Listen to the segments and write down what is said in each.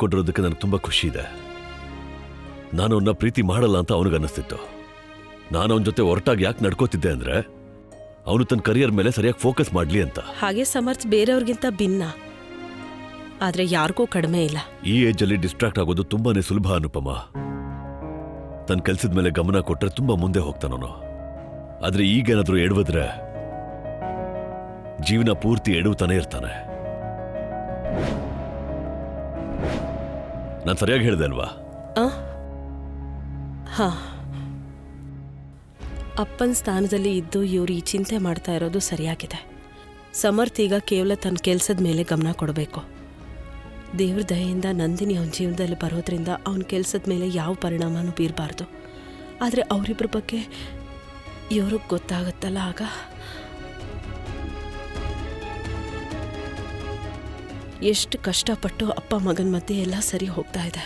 ಒಪ್ಕೊಂಡಿರೋದಕ್ಕೆ ನನಗೆ ತುಂಬಾ ಖುಷಿ ಇದೆ. ನಾನು ಅವನ್ನ ಪ್ರೀತಿ ಮಾಡಲ್ಲ ಅಂತ ಅವನಿಗನ್ನಿಸ್ತಿತ್ತು. ನಾನು ಅವನ ಜೊತೆ ಹೊರಟಾಗಿ ಯಾಕೆ ನಡ್ಕೋತಿದ್ದೆ ಅಂದ್ರೆ ಅವನು ತನ್ನ ಕರಿಯರ್ ಮೇಲೆ ಸರಿಯಾಗಿ ಫೋಕಸ್ ಮಾಡ್ಲಿ ಅಂತ. ಹಾಗೆ ಸಮರ್ಥ್ ಬೇರೆಯವ್ರಿಗಿಂತ ಭಿನ್ನ, ಆದ್ರೆ ಯಾರಿಗೂ ಕಡಿಮೆ ಇಲ್ಲ. ಈ ಏಜ್ ಅಲ್ಲಿ ಡಿಸ್ಟ್ರಾಕ್ಟ್ ಆಗೋದು ತುಂಬಾನೇ ಸುಲಭ ಅನುಪಮ. ತನ್ನ ಕೆಲ್ಸದ ಮೇಲೆ ಗಮನ ಕೊಟ್ರೆ ತುಂಬಾ ಮುಂದೆ ಹೋಗ್ತಾನವನು. ಆದ್ರೆ ಈಗೇನಾದ್ರೂ ಎಡವಿದ್ರೆ ಜೀವನ ಪೂರ್ತಿ ಎಡವುತ್ತಾನೆ ಇರ್ತಾನೆ. ನಾನು ಸರಿಯಾಗಿ ಹೇಳಿದೆ ಅಲ್ವಾ? ಹಾ, ಅಪ್ಪನ ಸ್ಥಾನದಲ್ಲಿ ಇದ್ದು ಇವ್ರು ಈ ಚಿಂತೆ ಮಾಡ್ತಾ ಇರೋದು ಸರಿಯಾಗಿದೆ. ಸಮರ್ಥ್ ಈಗ ಕೇವಲ ತನ್ನ ಕೆಲಸದ ಮೇಲೆ ಗಮನ ಕೊಡಬೇಕು. ದೇವ್ರ ದಯೆಯಿಂದ ನಂದಿನಿ ಅವನ ಜೀವನದಲ್ಲಿ ಬರೋದ್ರಿಂದ ಅವನ ಕೆಲಸದ ಮೇಲೆ ಯಾವ ಪರಿಣಾಮನೂ ಬೀರಬಾರ್ದು. ಆದರೆ ಅವರಿಬ್ಬರ ಬಗ್ಗೆ ಇವ್ರಿಗೆ ಗೊತ್ತಾಗುತ್ತಲ್ಲ, ಆಗ ಎಷ್ಟು ಕಷ್ಟಪಟ್ಟು ಅಪ್ಪ ಮಗನ ಮಧ್ಯೆ ಎಲ್ಲ ಸರಿ ಹೋಗ್ತಾ ಇದೆ.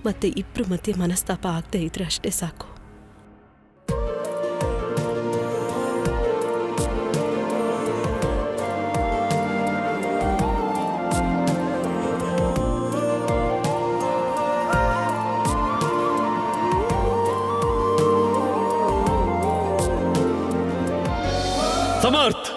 ಮತ್ತೆ ಇಬ್ಬರ ಮಧ್ಯೆ ಮನಸ್ತಾಪ ಆಗದೆ ಇದ್ರೆ ಅಷ್ಟೇ ಸಾಕು. ಸಮರ್ಥ್,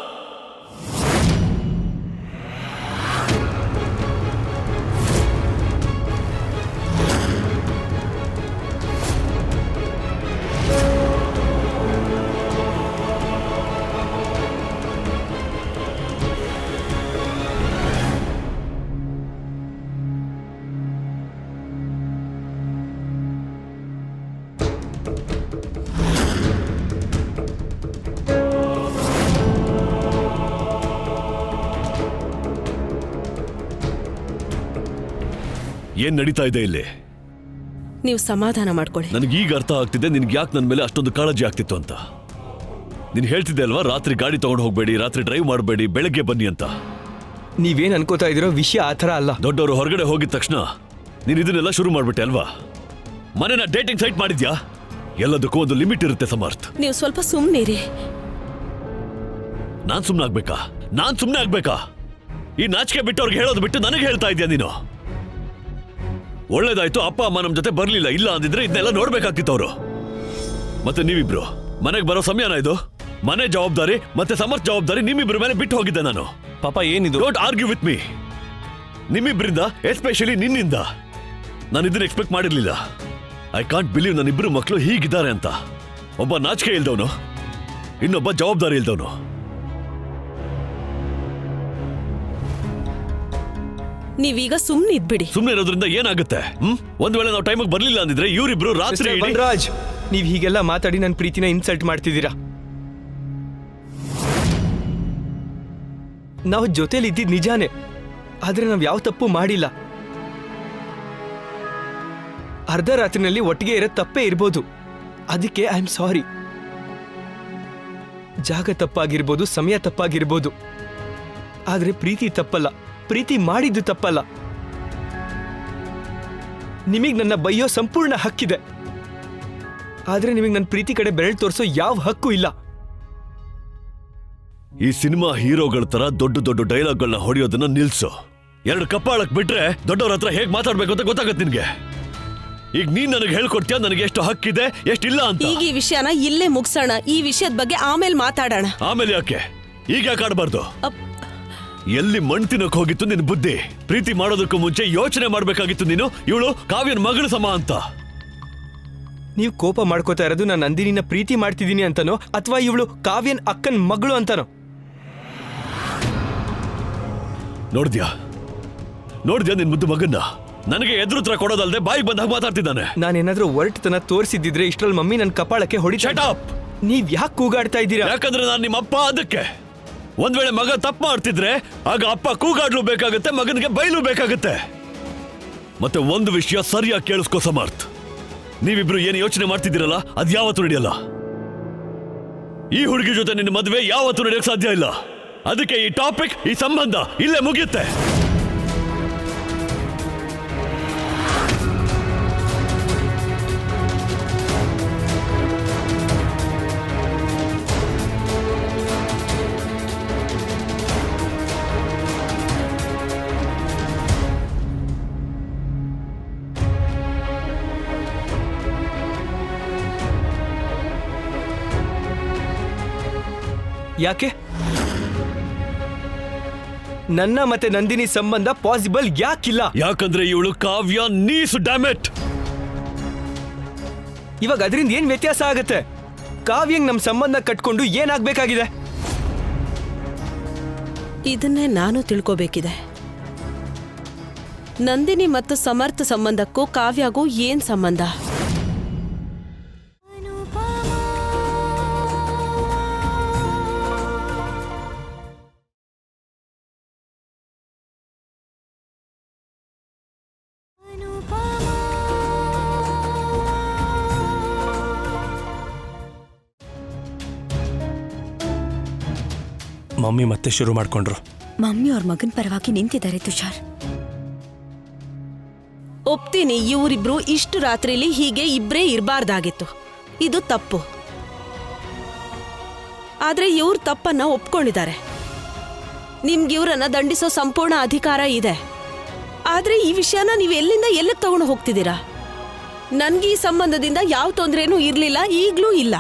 ಏನ್ ನಡೀತಾ ಇದೆ ಇಲ್ಲಿ? ನೀವು ಸಮಾಧಾನ ಮಾಡ್ಕೊಳ್ಳಿ. ನನಗೀಗ ಅರ್ಥ ಆಗ್ತಿದೆ ನಿನ್ಗೆ ಯಾಕೆ ನನ್ನ ಮೇಲೆ ಅಷ್ಟೊಂದು ಕಾಳಜಿ ಆಗ್ತಿತ್ತು ಅಂತ. ನೀನ್ ಹೇಳ್ತಿದ್ದೆ ಅಲ್ವಾ, ರಾತ್ರಿ ಗಾಡಿ ತಗೊಂಡು ಹೋಗ್ಬೇಡಿ, ರಾತ್ರಿ ಡ್ರೈವ್ ಮಾಡಬೇಡಿ, ಬೆಳಗ್ಗೆ ಬನ್ನಿ ಅಂತ. ನೀವೇನ್ ಅನ್ಕೋತಾ ಇದಿರೋ ವಿಷಯ ಆ ಥರ ಅಲ್ಲ. ದೊಡ್ಡವರು ಹೊರಗಡೆ ಹೋಗಿದ ತಕ್ಷಣ ನೀನ್ ಇದನ್ನೆಲ್ಲ ಶುರು ಮಾಡ್ಬಿಟ್ಟೆ ಅಲ್ವಾ? ಮನೆನ ಡೇಟಿಂಗ್ ಸೈಟ್ ಮಾಡಿದ್ಯಾ? ಎಲ್ಲದಕ್ಕೂ ಒಂದು ಲಿಮಿಟ್ ಇರುತ್ತೆ ಸಮರ್ಥ್. ನೀವು ಸ್ವಲ್ಪ ಸುಮ್ಮನಿರಿ. ನಾನ್ ಸುಮ್ನೆ ಆಗ್ಬೇಕಾ? ಈ ನಾಚಿಕೆ ಬಿಟ್ಟವ್ರಿಗೆ ಹೇಳೋದು ಬಿಟ್ಟು ನನಗೆ ಹೇಳ್ತಾ ಇದ್ಯಾ ನೀನು? ಒಳ್ಳೇದಾಯ್ತು, ಅಪ್ಪ ಅಮ್ಮ ನಮ್ ಜೊತೆ ಬರ್ಲಿಲ್ಲ. ಇಲ್ಲ ಅಂದಿದ್ರೆ ಇದನ್ನೆಲ್ಲ ನೋಡ್ಬೇಕಾಗ್ತಿತ್ತು ಅವರು. ಮತ್ತೆ ನೀವಿಬ್ರು ಮನೆಗೆ ಬರೋ ಸಮಯನ ಇದು? ಮನೆ ಜವಾಬ್ದಾರಿ ಮತ್ತೆ ಸಮರ್ಥ್ ಜವಾಬ್ದಾರಿ ನಿಮ್ಮಿಬ್ರ ಮೇಲೆ ಬಿಟ್ಟು ಹೋಗಿದ್ದೆ ನಾನು. ಪಾಪ ಏನಿದು? Don't argue with me. ನಿಮ್ಮಿಬ್ರಿಂದ, ಎಸ್ಪೆಷಲಿ ನಿನ್ನಿಂದ ನಾನು ಇದನ್ನ ಎಕ್ಸ್ಪೆಕ್ಟ್ ಮಾಡಿರ್ಲಿಲ್ಲ. ಐ ಕಾಂಟ್ ಬಿಲೀವ್ ನನ್ನಿಬ್ರು ಮಕ್ಕಳು ಹೀಗಿದ್ದಾರೆ ಅಂತ. ಒಬ್ಬ ನಾಚಿಕೆ ಇಲ್ದವನು, ಇನ್ನೊಬ್ಬ ಜವಾಬ್ದಾರಿ ಇಲ್ದವನು. ನೀವೀಗ ಸುಮ್ಮನೆ ಇದ್ಬಿಡಿ. ಸುಮ್ಮನೆ ಇರೋದ್ರಿಂದ ಏನಾಗುತ್ತೆ? ಒಂದ್ ವೇಳೆ ನಾವು ಟೈಮಿಗೆ ಬರ್ಲಿಲ್ಲ ಅಂದಿದ್ರೆ ಇವರಿಬ್ರು ರಾತ್ರಿ ರಾಜ್, ನೀವ್ ಹೀಗೆಲ್ಲ ಮಾತಾಡಿ ನನ್ನ ಪ್ರೀತಿನ ಇನ್ಸಲ್ಟ್ ಮಾಡ್ತಿದ್ದೀರಾ. ನಾವು ಜೊತೆಲಿ ಇದ್ದಿದ್ ನಿಜಾನೇ, ಆದ್ರೆ ನಾವ್ ಯಾವ ತಪ್ಪು ಮಾಡಿಲ್ಲ. ಅರ್ಧ ರಾತ್ರಿನಲ್ಲಿ ಒಟ್ಟಿಗೆ ಇರೋದ್ ತಪ್ಪೇ ಇರ್ಬೋದು, ಅದಕ್ಕೆ ಐ ಆಮ್ ಸಾರಿ. ಜಾಗ ತಪ್ಪಾಗಿರ್ಬೋದು, ಸಮಯ ತಪ್ಪಾಗಿರ್ಬೋದು, ಆದ್ರೆ ಪ್ರೀತಿ ತಪ್ಪಲ್ಲ. ಪ್ರೀತಿ ಮಾಡಿದ್ದು ತಪ್ಪಲ್ಲ. ನಿಮಗ್ ನನ್ನ ಬೈಯೋ ಸಂಪೂರ್ಣ ಹಕ್ಕಿದೆ, ಆದ್ರೆ ನಿಮಗ್ ನನ್ನ ಪ್ರೀತಿ ಕಡೆ ಬೆರಳು ತೋರಿಸೋ ಯಾವ ಹಕ್ಕು ಇಲ್ಲ. ಈ ಸಿನಿಮಾ ಹೀರೋಗಳ ತರ ದೊಡ್ಡ ದೊಡ್ಡ ಡೈಲಾಗ್ಗಳನ್ನ ಹೊಡೆಯೋದನ್ನ ನಿಲ್ಸು. ಎರಡು ಕಪ್ಪಾಳಕ್ ಬಿಟ್ರೆ ದೊಡ್ಡವ್ರ ಹತ್ರ ಹೇಗ್ ಮಾತಾಡ್ಬೇಕು ಅಂತ ಗೊತ್ತಾಗತ್ತೆ ನಿನ್ಗೆ. ಈಗ ನೀನ್ ನನಗೆ ಹೇಳ್ಕೊಡ್ತೀಯ ನನಗೆ ಎಷ್ಟು ಹಕ್ಕಿದೆ ಎಷ್ಟಿಲ್ಲ ಅಂತ. ಈಗ ಈ ವಿಷಯನ ಇಲ್ಲೇ ಮುಗಿಸೋಣ. ಈ ವಿಷಯದ ಬಗ್ಗೆ ಆಮೇಲೆ ಮಾತಾಡೋಣ. ಆಮೇಲೆ ಯಾಕೆ? ಈಗ ಯಾಕೆ ಆಡಬಾರ್ದು? ಎಲ್ಲಿ ಮಣ್ ತಿನ್ನಕ್ ಹೋಗಿತ್ತು ನಿನ್ ಬುದ್ಧಿ? ಪ್ರೀತಿ ಮಾಡೋದಕ್ಕೂ ಮುಂಚೆ ಯೋಚನೆ ಮಾಡ್ಬೇಕಾಗಿತ್ತು ನೀನು. ಇವಳು ಕಾವ್ಯನ ಮಗಳ ಸಮ ಅಂತ. ನೀವು ಕೋಪ ಮಾಡ್ಕೋತಾ ಇರೋದು ನಾನು ನಂದಿನಿನ ಪ್ರೀತಿ ಮಾಡ್ತಿದ್ದೀನಿ ಅಂತನೋ ಅಥವಾ ಇವಳು ಕಾವ್ಯನ್ ಅಕ್ಕನ್ ಮಗಳು ಅಂತನೋ? ನೋಡ್ದ್ಯಾ ನಿನ್ ಮುದ್ದು ಮಗನ್ನ? ನನಗೆ ಎದುರುತ್ರ ಕೊಡೋದಲ್ದೆ ಬಾಯಿಗೆ ಬಂದಾಗ ಮಾತಾಡ್ತಿದ್ದಾನೆ. ನಾನೇನಾದ್ರೂ ಒರಟತನ ತೋರಿಸಿದ್ರೆ ಇಷ್ಟರಲ್ಲಿ ಮಮ್ಮಿ ನನ್ನ ಕಪಾಳಕ್ಕೆ ಹೊಡಿತಾ. Shut up! ನೀವ್ ಯಾಕೆ ಕೂಗಾಡ್ತಾ ಇದ್ದೀರಾ? ಯಾಕಂದ್ರೆ ನಾನು ನಿಮ್ಮ ಅಪ್ಪ. ಅದಕ್ಕೆ ಒಂದ್ ವೇಳೆ ಮಗ ತಪ್ಪು ಮಾಡ್ತಿದ್ರೆ ಆಗ ಅಪ್ಪ ಕೂಗಾಡ್ಲು ಬೇಕಾಗುತ್ತೆ, ಮಗನಿಗೆ ಬೈಲು ಬೇಕಾಗುತ್ತೆ. ಮತ್ತೆ ಒಂದು ವಿಷಯ ಸರಿಯಾಗಿ ಕೇಳಿಸ್ಕೋ ಸಮರ್ಥ್, ನೀವಿಬ್ರು ಏನು ಯೋಚನೆ ಮಾಡ್ತಿದ್ದೀರಲ್ಲ ಅದ್ ಯಾವತ್ತೂ ನಡೆಯಲ್ಲ. ಈ ಹುಡುಗಿ ಜೊತೆ ನಿನ್ನ ಮದುವೆ ಯಾವತ್ತೂ ನಡೆಯಕ್ಕೆ ಸಾಧ್ಯ ಇಲ್ಲ. ಅದಕ್ಕೆ ಈ ಟಾಪಿಕ್, ಈ ಸಂಬಂಧ ಇಲ್ಲೇ ಮುಗಿಯುತ್ತೆ. ಯಾಕೆ? ನನ್ನ ಮತ್ತೆ ನಂದಿನಿ ಸಂಬಂಧ ಪಾಸಿಬಲ್ ಯಾಕಿಲ್ಲ? ಯಾಕಂದ್ರೆ ಇವಳು ಕಾವ್ಯ ನೀಸು ಡ್ಯಾಮೆಟ್. ಇವಾಗ ಅದರಿಂದ ಏನ್ ವ್ಯತ್ಯಾಸ ಆಗತ್ತೆ? ಕಾವ್ಯಂಗ್ ನಮ್ ಸಂಬಂಧ ಕಟ್ಕೊಂಡು ಏನಾಗ್ಬೇಕಾಗಿದೆ? ಇದನ್ನೇ ನಾನು ತಿಳ್ಕೋಬೇಕಿದೆ. ನಂದಿನಿ ಮತ್ತು ಸಮರ್ಥ ಸಂಬಂಧಕ್ಕೂ ಕಾವ್ಯಗೂ ಏನ್ ಸಂಬಂಧ? ಮಮ್ಮಿ ಮತ್ತೆ ಶುರು ಮಾಡ್ಕೊಂಡ್ರು. ಮಮ್ಮಿ ಅವ್ರ ಮಗನ ಪರವಾಗಿ ನಿಂತಿದ್ದಾರೆ ತುಷಾರ್. ಒಪ್ತೀನಿ, ಇವರಿಬ್ರು ಇಷ್ಟು ರಾತ್ರಿಲಿ ಹೀಗೆ ಇಬ್ರೇ ಇರಬಾರ್ದಾಗಿತ್ತು. ಇದು ತಪ್ಪು. ಆದ್ರೆ ಇವ್ರ ತಪ್ಪನ್ನ ಒಪ್ಕೊಂಡಿದ್ದಾರೆ. ನಿಮ್ಗೆ ಇವ್ರನ್ನ ದಂಡಿಸೋ ಸಂಪೂರ್ಣ ಅಧಿಕಾರ ಇದೆ. ಆದ್ರೆ ಈ ವಿಷಯನ ನೀವು ಎಲ್ಲಿಂದ ಎಲ್ಲಿಗೆ ತಗೊಂಡು ಹೋಗ್ತಿದ್ದೀರಾ? ನನ್ಗೆ ಈ ಸಂಬಂಧದಿಂದ ಯಾವ ತೊಂದರೆನೂ ಇರ್ಲಿಲ್ಲ, ಈಗ್ಲೂ ಇಲ್ಲ.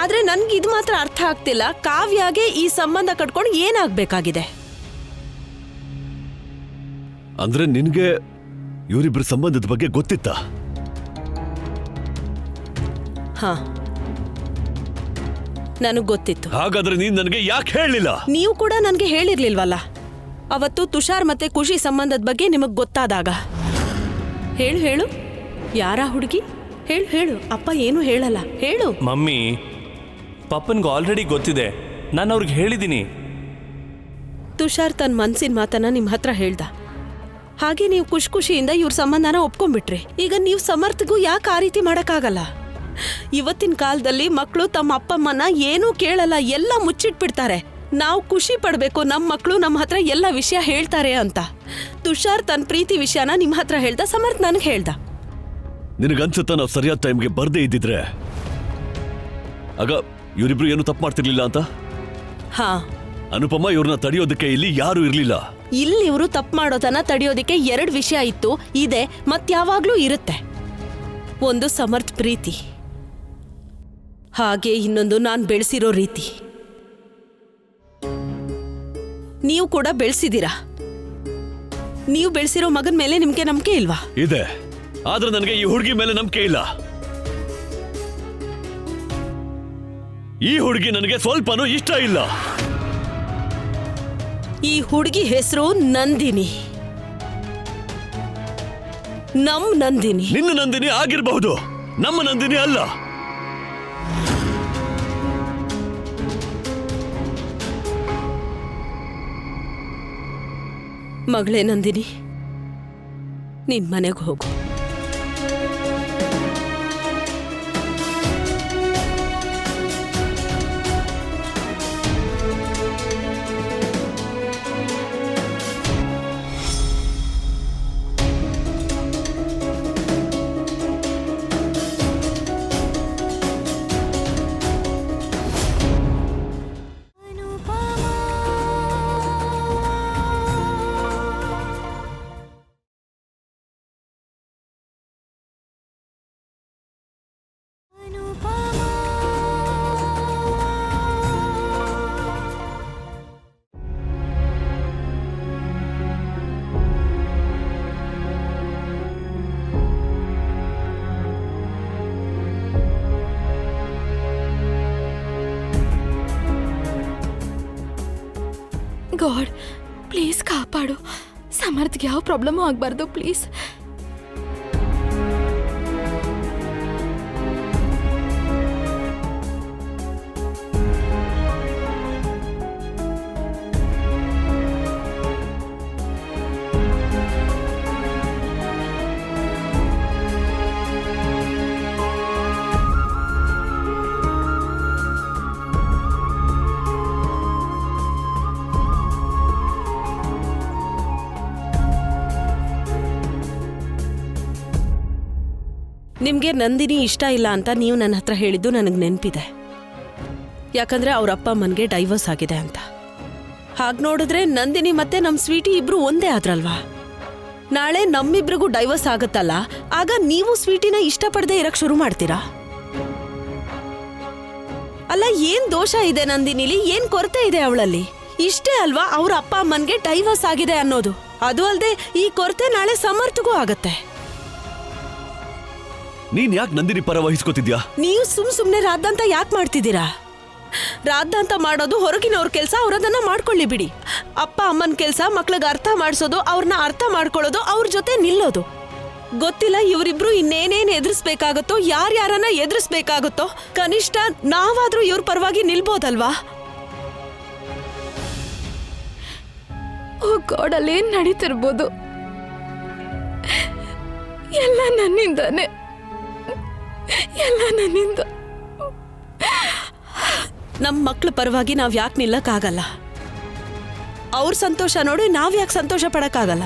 ಆದ್ರೆ ನನ್ಗೆ ಇದು ಮಾತ್ರ ಅರ್ಥ ಆಗ್ತಿಲ್ಲ, ಕಾವ್ಯಾಗೆ ಈ ಸಂಬಂಧ ಕಟ್ಕೊಂಡು ಏನಾಗ್ಬೇಕಾಗಿದೆ? ಅಂದ್ರೆ ನಿನ್ಗೆ ಇವರಿಬ್ರ ಸಂಬಂಧದ ಬಗ್ಗೆ ಗೊತ್ತಿತ್ತಾ? ಹಾ, ನನಗ್ ಗೊತ್ತಿತ್ತು. ಹಾಗಾದ್ರೆ ನೀನ್ ನನಗೆ ಯಾಕೆ ಹೇಳಲಿಲ್ಲ? ನೀವು ಕೂಡ ನನ್ಗೆ ಹೇಳಿರ್ಲಿಲ್ವಲ್ಲ ಅವತ್ತು ತುಷಾರ್ ಮತ್ತೆ ಖುಷಿ ಸಂಬಂಧದ ಬಗ್ಗೆ ನಿಮಗ್ ಗೊತ್ತಾದಾಗ. ಹೇಳು ಹೇಳು, ಯಾರ ಹುಡುಗಿ? ಹೇಳು ಹೇಳು. ಅಪ್ಪ ಏನು ಹೇಳಲ್ಲ, ಹೇಳು. ಮಮ್ಮಿ, ಪಪ್ಪನ್ಗೆ ಆಲ್ರೆಡಿ ಗೊತ್ತಿದೆ, ನಾನು ಅವ್ರಿಗೆ ಹೇಳಿದ್ದೀನಿ. ತುಷಾರ್ ತನ್ನ ಮನ್ಸಿನ ಮಾತನ್ನ ನಿಮ್ ಹತ್ರ ಹೇಳ್ದ. ಹಾಗೆ ನೀವು ಖುಷಿಯಿಂದ ಇವ್ರ ಸಂಬಂಧನ ಒಪ್ಕೊಂಡ್ಬಿಟ್ರಿ. ಈಗ ನೀವು ಸಮರ್ಥಗೂ ಯಾಕೆ ಆ ರೀತಿ ಮಾಡಕ್ಕಾಗಲ್ಲ? ಇವತ್ತಿನ ಕಾಲದಲ್ಲಿ ಮಕ್ಕಳು ತಮ್ಮ ಅಪ್ಪಮ್ಮನ ಏನೂ ಕೇಳಲ್ಲ, ಎಲ್ಲ ಮುಚ್ಚಿಟ್ಬಿಡ್ತಾರೆ. ನಾವು ಖುಷಿ ಪಡ್ಬೇಕು, ನಮ್ಮ ಮಕ್ಕಳು ನಮ್ಮ ಹತ್ರ ಎಲ್ಲ ವಿಷಯ ಹೇಳ್ತಾರೆ ಅಂತ. ತುಷಾರ್ ತನ್ನ ಪ್ರೀತಿ ವಿಷಯನ ನಿಮ್ ಹತ್ರ ಹೇಳ್ದ, ಸಮರ್ಥ್ ನನಗೆ ಹೇಳ್ದ. ನಿನಗನ್ಸುತ್ತ ನಾವು ಸರಿಯಾದ ಟೈಮ್ಗೆ ಬರ್ದೇ ಇದ್ದಿದ್ರೆ ಆಗ ಇವರಿಬ್ರು ಏನು ತಪ್ಪು ಮಾಡ್ತಿರ್ಲಿಲ್ಲ ಅಂತ? ಹಾ, ಅನುಪಮ ಇವ್ರನ್ನ ತಡೆಯೋದಕ್ಕೆ ಇಲ್ಲಿ ಯಾರು ಇರ್ಲಿಲ್ಲ. ಇಲ್ಲಿ ಇವರು ತಪ್ಪು ಮಾಡೋದನ್ನ ತಡೆಯೋದಕ್ಕೆ 2 ವಿಷಯ ಇತ್ತು, ಇದೆ, ಮತ್ಯಾವಾಗ್ಲೂ ಇರುತ್ತೆ. ಒಂದು ಸಮರ್ಥ್ ಪ್ರೀತಿ, ಹಾಗೆ ಇನ್ನೊಂದು ನಾನ್ ಬೆಳೆಸಿರೋ ರೀತಿ. ನೀವು ಕೂಡ ಬೆಳೆಸಿದೀರಾ. ನೀವು ಬೆಳೆಸಿರೋ ಮಗನ ಮೇಲೆ ನಿಮ್ಗೆ ನಂಬಿಕೆ ಇಲ್ವಾ? ಇದೆ, ಆದ್ರೆ ನನಗೆ ಈ ಹುಡುಗಿ ಮೇಲೆ ನಂಬಿಕೆ ಇಲ್ಲ. ಈ ಹುಡುಗಿ ನನಗೆ ಸ್ವಲ್ಪನೂ ಇಷ್ಟ ಇಲ್ಲ. ಈ ಹುಡುಗಿ ಹೆಸರು ನಂದಿನಿ. ನಮ್ ನಂದಿನಿ. ನಿನ್ನ ನಂದಿನಿ ಆಗಿರಬಹುದು, ನಮ್ಮ ನಂದಿನಿ ಅಲ್ಲ. ಮಗಳೇ ನಂದಿನಿ, ನಿನ್ ಮನೆಗೆ ಹೋಗು. ಗಾಡ್, ಪ್ಲೀಸ್ ಕಾಪಾಡು. ಸಮರ್ಥ್ಗೆ ಯಾವ ಪ್ರಾಬ್ಲಮ್ ಆಗಬಾರ್ದು, ಪ್ಲೀಸ್. ನಿಮ್ಗೆ ನಂದಿನಿ ಇಷ್ಟ ಇಲ್ಲ ಅಂತ ನೀವು ನನ್ನ ಹತ್ರ ಹೇಳಿದ್ದು ನನಗೆ ನೆನಪಿದೆ. ಯಾಕಂದ್ರೆ ಅವ್ರ ಅಪ್ಪ ಅಮ್ಮನ್ಗೆ ಡೈವರ್ಸ್ ಆಗಿದೆ ಅಂತ. ಹಾಗೆ ನೋಡಿದ್ರೆ ನಂದಿನಿ ಮತ್ತೆ ನಮ್ಮ ಸ್ವೀಟಿ ಇಬ್ರು ಒಂದೇ ಆದ್ರಲ್ವಾ? ನಾಳೆ ನಮ್ಮಿಬ್ರಿಗೂ ಡೈವರ್ಸ್ ಆಗುತ್ತಲ್ಲ, ಆಗ ನೀವು ಸ್ವೀಟಿನ ಇಷ್ಟಪಡದೆ ಇರಕ್ ಶುರು ಮಾಡ್ತೀರಾ? ಅಲ್ಲ, ಏನ್ ದೋಷ ಇದೆ ನಂದಿನಿಲಿ? ಏನ್ ಕೊರತೆ ಇದೆ ಅವಳಲ್ಲಿ? ಇಷ್ಟೇ ಅಲ್ವಾ ಅವ್ರ ಅಪ್ಪ ಅಮ್ಮನ್ಗೆ ಡೈವರ್ಸ್ ಆಗಿದೆ ಅನ್ನೋದು. ಅದು ಅಲ್ದೆ ಈ ಕೊರತೆ ನಾಳೆ ಸಮರ್ಥಗೂ ಆಗತ್ತೆ. ನೀನ್ ಯಾಕೆ ನಂದಿನಿ ಪರ ವಹಿಸ್ಕೋತಿದ್ಯಾ? ನೀವು ಸುಮ್ನೆ ರಾದ್ದಾಂತ ಯಾಕೆ ಮಾಡ್ತಿದ್ದೀರಾ? ರಾದ್ದಾಂತ ಮಾಡೋದು ಹೊರಗಿನವ್ರ ಕೆಲ್ಸ, ಅವ್ರದನ್ನ ಮಾಡ್ಕೊಳ್ಳಿ ಬಿಡಿ. ಅಪ್ಪ ಅಮ್ಮನ ಕೆಲ್ಸ ಮಕ್ಳಿಗೆ ಅರ್ಥ ಮಾಡಿಸೋದು, ಅವ್ರನ್ನ ಅರ್ಥ ಮಾಡ್ಕೊಳ್ಳೋದು, ಅವ್ರ ಜೊತೆ ನಿಲ್ಲೋದು. ಗೊತ್ತಿಲ್ಲ ಇವರಿಬ್ರು ಇನ್ನೇನೇನ್ ಎದುರಿಸ್ಬೇಕಾಗತ್ತೋ, ಯಾರ್ಯಾರನ್ನ ಎದುರಿಸ್ಬೇಕಾಗುತ್ತೋ. ಕನಿಷ್ಠ ನಾವಾದ್ರೂ ಇವ್ರ ಪರವಾಗಿ ನಿಲ್ಬೋದಲ್ವಾ? ಓ ಗಾಡ್, ಅಲ್ಲೇನ್ ನಡೀತಿರ್ಬೋದು? ಎಲ್ಲ ನನ್ನಿಂದಾನೆ, ಎಲ್ಲ ನನ್ನಿಂದ. ನಮ್ಮ ಮಕ್ಳ ಪರವಾಗಿ ನಾವ್ ಯಾಕೆ ನಿಲ್ಲಕ್ಕಾಗಲ್ಲ? ಅವ್ರ ಸಂತೋಷ ನೋಡಿ ನಾವ್ ಯಾಕೆ ಸಂತೋಷ ಪಡಕ್ಕಾಗಲ್ಲ?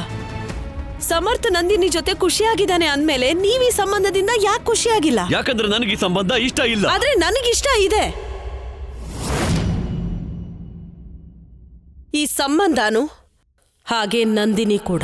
ಸಮರ್ಥ ನಂದಿನಿ ಜೊತೆ ಖುಷಿಯಾಗಿದ್ದಾನೆ ಅಂದ್ಮೇಲೆ ನೀವ್ ಈ ಸಂಬಂಧದಿಂದ ಯಾಕೆ ಖುಷಿಯಾಗಿಲ್ಲ? ಯಾಕಂದ್ರೆ ನನಗೆ ಈ ಸಂಬಂಧ ಇಷ್ಟ ಇಲ್ಲ. ಆದ್ರೆ ನನಗಿಷ್ಟ ಇದೆ. ಈ ಸಂಬಂಧನು ಹಾಗೆ ನಂದಿನಿ ಕೂಡ.